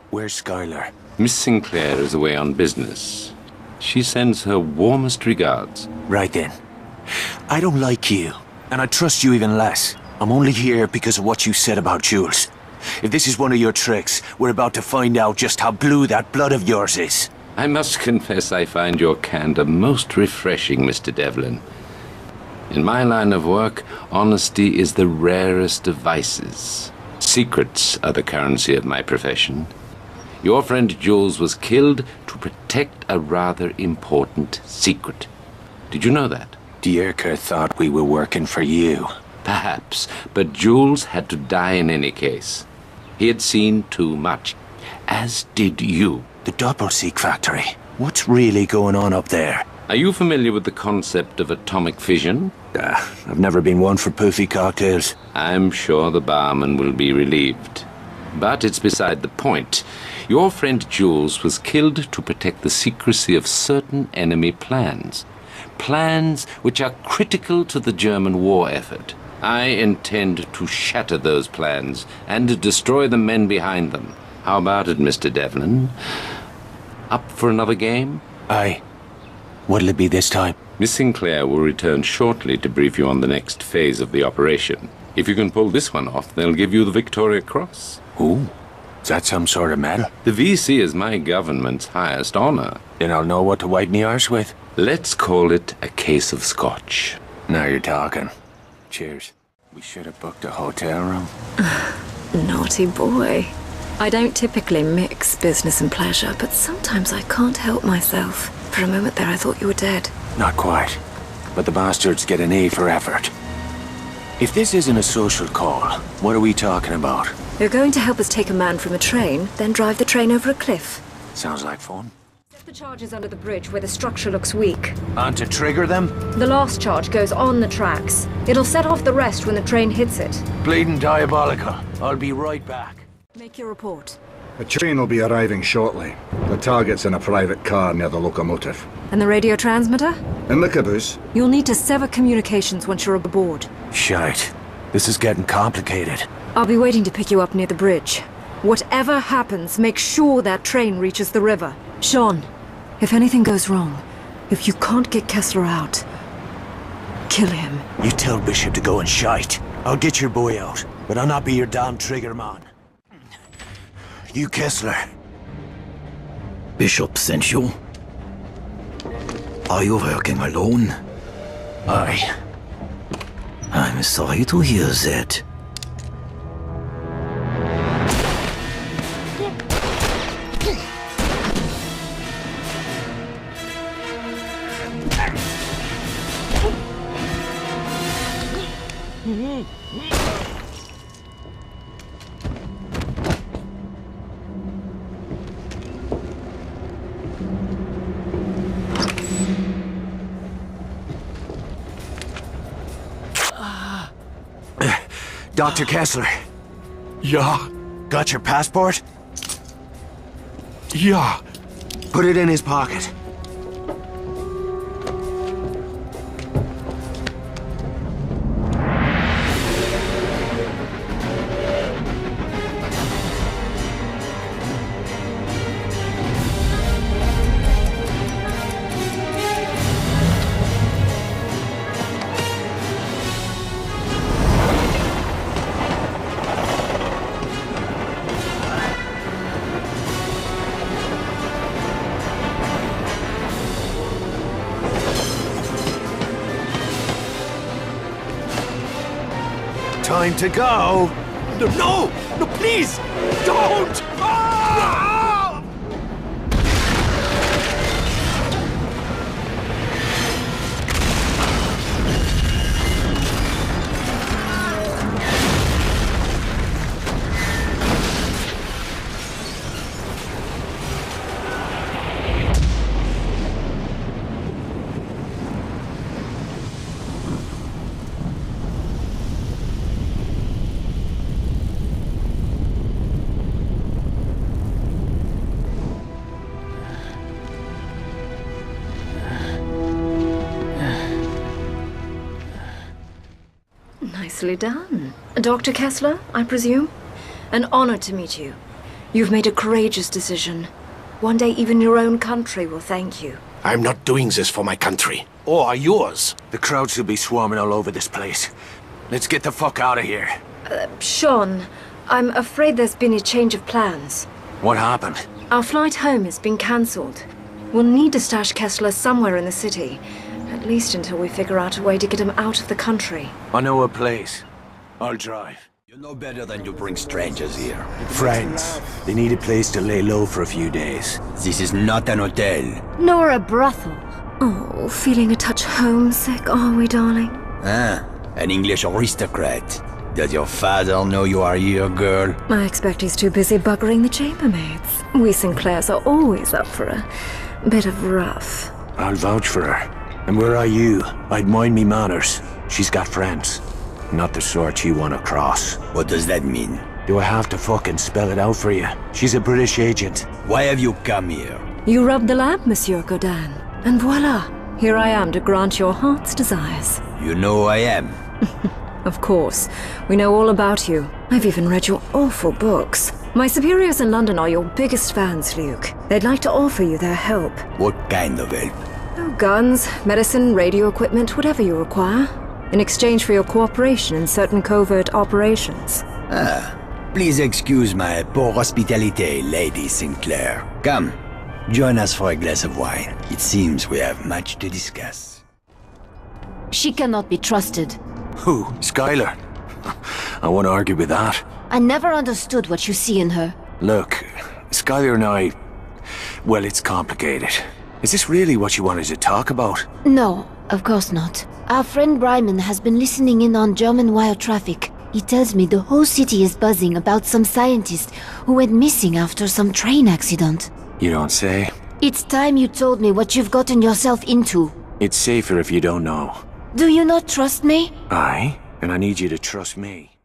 Where's Skylar? Miss Sinclair is away on business. She sends her warmest regards. Right then. I don't like you, and I trust you even less. I'm only here because of what you said about Jules. If this is one of your tricks, we're about to find out just how blue that blood of yours is. I must confess I find your candor most refreshing, Mr. Devlin. In my line of work, honesty is the rarest of vices. Secrets are the currency of my profession. Your friend Jules was killed to protect a rather important secret. Did you know that? Dierker thought we were working for you. Perhaps, but Jules had to die in any case. He had seen too much, as did you. The Doppelzig factory. What's really going on up there? Are you familiar with the concept of atomic fission? I've never been one for poofy cocktails. I'm sure the barman will be relieved. But it's beside the point. Your friend Jules was killed to protect the secrecy of certain enemy plans. Plans which are critical to the German war effort. I intend to shatter those plans and destroy the men behind them. How about it, Mr. Devlin? Up for another game? Aye. What'll it be this time? Miss Sinclair will return shortly to brief you on the next phase of the operation. If you can pull this one off, they'll give you the Victoria Cross. Ooh, is that some sort of medal? The VC is my government's highest honor. Then I'll know what to wipe me arse with. Let's call it a case of scotch. Now you're talking. Cheers. We should have booked a hotel room. Naughty boy. I don't typically mix business and pleasure, but sometimes I can't help myself. For a moment there I thought you were dead. Not quite. But the bastards get an A for effort. If this isn't a social call, what are we talking about? You're going to help us take a man from a train, then drive the train over a cliff. Sounds like fun. Set the charges under the bridge where the structure looks weak. And to trigger them? The last charge goes on the tracks. It'll set off the rest when the train hits it. Bleeding diabolical. I'll be right back. Make your report. A train will be arriving shortly. The target's in a private car near the locomotive. And the radio transmitter? In the caboose. You'll need to sever communications once you're aboard. Shite. This is getting complicated. I'll be waiting to pick you up near the bridge. Whatever happens, make sure that train reaches the river. Sean, if anything goes wrong, if you can't get Kessler out, kill him. You tell Bishop to go and shite. I'll get your boy out, but I'll not be your damn trigger man. You Kessler. Bishop sent you? Are you working alone? Aye. I'm sorry to hear that. Dr. Kessler. Ja, Got your passport? ja. Put it in his pocket. Time to go. No, no, please, don't! Ah! Nicely done. Dr. Kessler, I presume? An honor to meet you. You've made a courageous decision. One day even your own country will thank you. I'm not doing this for my country. Or yours. The crowds will be swarming all over this place. Let's get the fuck out of here. Sean, I'm afraid there's been a change of plans. What happened? Our flight home has been cancelled. We'll need to stash Kessler somewhere in the city. At least until we figure out a way to get him out of the country. I know a place. I'll drive. You know better than to bring strangers here. Friends. They need a place to lay low for a few days. This is not an hotel. Nor a brothel. Oh, feeling a touch homesick, are we, darling? Ah, an English aristocrat. Does your father know you are here, girl? I expect he's too busy buggering the chambermaids. We Sinclairs are always up for a bit of rough. I'll vouch for her. And where are you? I'd mind me manners. She's got friends. Not the sort you want to cross. What does that mean? Do I have to fucking spell it out for you? She's a British agent. Why have you come here? You rubbed the lamp, Monsieur Godin. And voila, here I am to grant your heart's desires. You know who I am. Of course. We know all about you. I've even read your awful books. My superiors in London are your biggest fans, Luke. They'd like to offer you their help. What kind of help? Oh, guns, medicine, radio equipment, whatever you require. In exchange for your cooperation in certain covert operations. Please excuse my poor hospitality, Lady Sinclair. Come, join us for a glass of wine. It seems we have much to discuss. She cannot be trusted. Who? Skylar? I won't argue with that. I never understood what you see in her. Look, Skylar and I... Well, it's complicated. Is this really what you wanted to talk about? No, of course not. Our friend Bryman has been listening in on German wire traffic. He tells me the whole city is buzzing about some scientist who went missing after some train accident. You don't say? It's time you told me what you've gotten yourself into. It's safer if you don't know. Do you not trust me? Aye, and I need you to trust me.